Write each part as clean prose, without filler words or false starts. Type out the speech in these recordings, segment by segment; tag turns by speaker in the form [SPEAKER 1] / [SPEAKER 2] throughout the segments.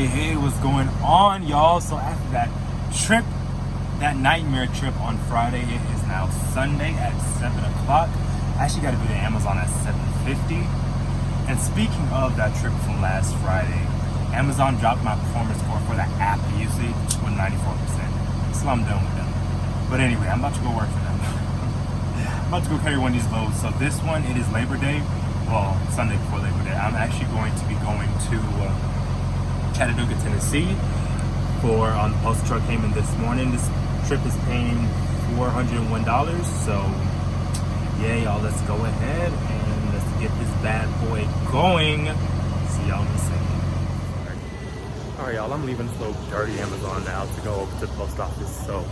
[SPEAKER 1] Hey, what's going on, y'all? So after that trip, that nightmare trip on Friday, it is now Sunday at 7 o'clock. I actually got to be to Amazon at 7:50. And speaking of that trip from last Friday, Amazon dropped my performance score for the app usage with 94%. So I'm done with them. But anyway, I'm about to go work for them. I'm about to go carry one of these loads. So this one, it is Labor Day. Well, Sunday before Labor Day. I'm actually going to be going to Chattanooga, Tennessee on the post truck came in this morning. This trip is paying $401. So yeah, y'all, let's go ahead and let's get this bad boy going. See y'all in a second. All right, y'all, I'm leaving this little dirty Amazon now to go over to the post office. So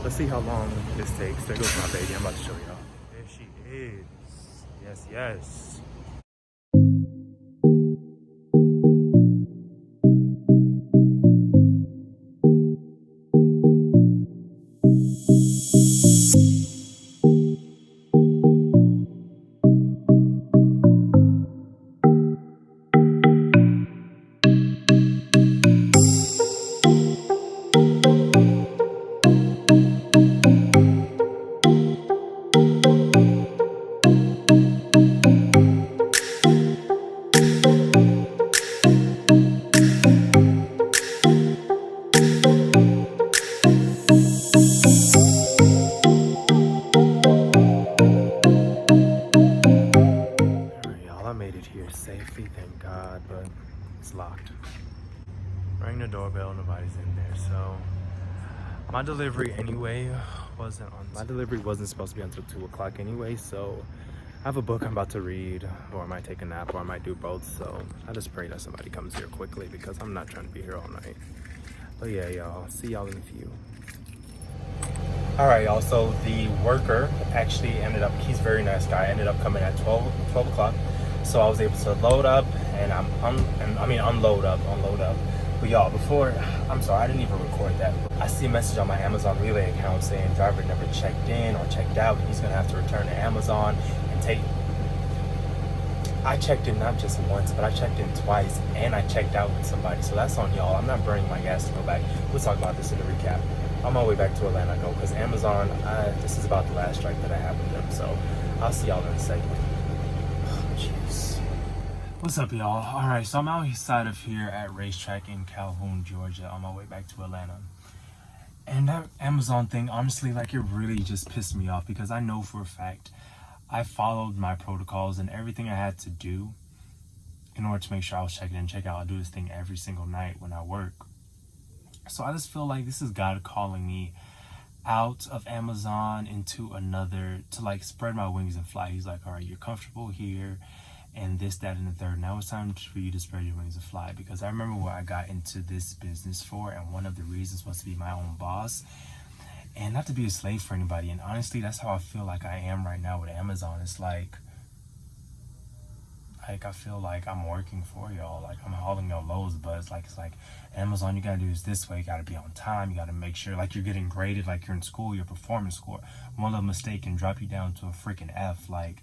[SPEAKER 1] let's see how long this takes. There goes my baby. I'm about to show y'all. There she is. Yes. Here safely, thank God, but it's locked. Rang the doorbell, nobody's in there. So my delivery wasn't supposed to be until 2 o'clock anyway. So I have a book I'm about to read, or I might take a nap, or I might do both. So I just pray that somebody comes here quickly because I'm not trying to be here all night. But yeah, y'all, see y'all in a few. All right, y'all, so the worker actually he's a very nice guy, ended up coming at 12 o'clock. So I was able to load up and unload up. But y'all, I'm sorry, I didn't even record that. I see a message on my Amazon Relay account saying driver never checked in or checked out, and he's gonna have to return to Amazon and take. I checked in not just once, but I checked in twice, and I checked out with somebody. So that's on y'all. I'm not burning my gas to go back. We'll talk about this in the recap. On my way back to Atlanta, though, because Amazon, this is about the last strike that I have with them. So I'll see y'all in a second. Jeez. What's up, y'all? All right, so I'm outside of here at Racetrack in Calhoun, Georgia, on my way back to Atlanta. And that Amazon thing, honestly, like, it really just pissed me off because I know for a fact I followed my protocols and everything I had to do in order to make sure I was checking in, check out. I do this thing every single night when I work. So I just feel like this is God calling me out of Amazon into another, to like spread my wings and fly. He's like, all right, you're comfortable here and this, that, and the third. Now it's time for you to spread your wings and fly. Because I remember what I got into this business for, and one of the reasons was to be my own boss and not to be a slave for anybody. And honestly, that's how I feel like I am right now with Amazon. It's like I feel like I'm working for y'all, like I'm hauling your loads, but it's like Amazon, you gotta do this way, you gotta be on time, you gotta make sure like you're getting graded like you're in school, your performance score. One little mistake can drop you down to a freaking F. Like,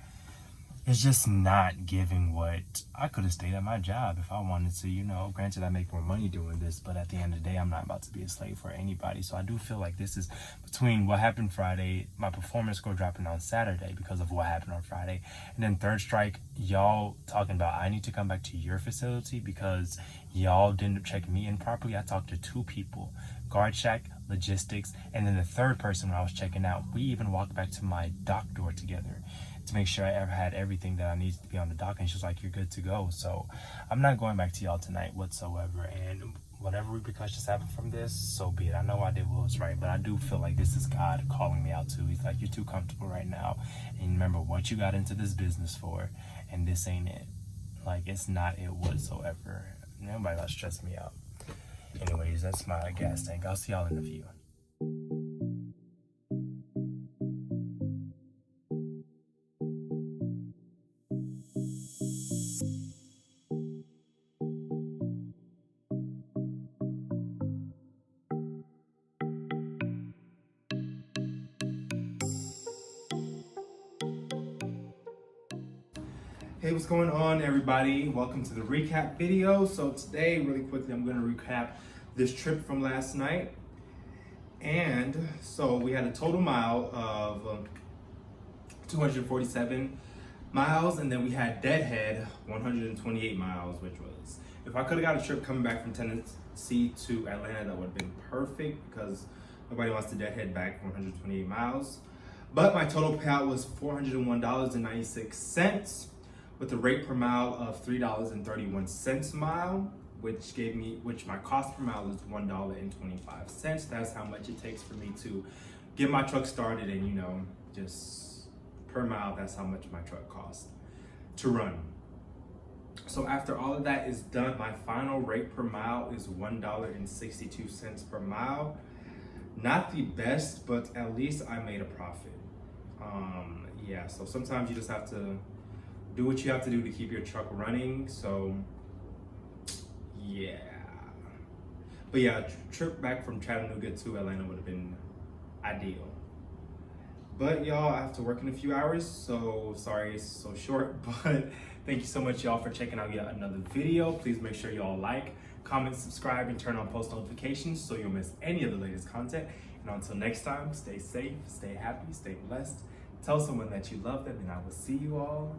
[SPEAKER 1] it's just not giving what I could have stayed at my job if I wanted to, granted I make more money doing this, but at the end of the day, I'm not about to be a slave for anybody. So I do feel like this is between what happened Friday, my performance score dropping on Saturday because of what happened on Friday, and then third strike, y'all talking about I need to come back to your facility because y'all didn't check me in properly. I talked to 2 people, guard shack, logistics, and then the third person when I was checking out. We even walked back to my dock door together to make sure I ever had everything that I needed to be on the dock, and she was like, you're good to go. So I'm not going back to y'all tonight whatsoever, and whatever repercussions happen from this, so be it. I know I did what was right, but I do feel like this is God calling me out too. He's like, you're too comfortable right now, and remember what you got into this business for, and this ain't it. Like, it's not it whatsoever. Nobody about to stress me out. Anyways, that's my gas tank. I'll see y'all in a few. Hey, what's going on, everybody? Welcome to the recap video. So today, really quickly, I'm going to recap this trip from last night. And so we had a total mile of 247 miles, and then we had deadhead 128 miles, which was, if I could have got a trip coming back from Tennessee to Atlanta, that would have been perfect because nobody wants to deadhead back 128 miles. But my total payout was $401.96 with a rate per mile of $3.31 a mile, which my cost per mile is $1.25. That's how much it takes for me to get my truck started, and just per mile, that's how much my truck costs to run. So after all of that is done, my final rate per mile is $1.62 per mile. Not the best, but at least I made a profit. Yeah, so sometimes you just have to do what you have to do to keep your truck running. So yeah, but yeah, a trip back from Chattanooga to Atlanta would have been ideal. But y'all, I have to work in a few hours, so sorry it's so short, but thank you so much y'all for checking out yet another video. Please make sure y'all like, comment, subscribe, and turn on post notifications so you'll miss any of the latest content. And until next time, stay safe, stay happy, stay blessed. Tell someone that you love them, and I will see you all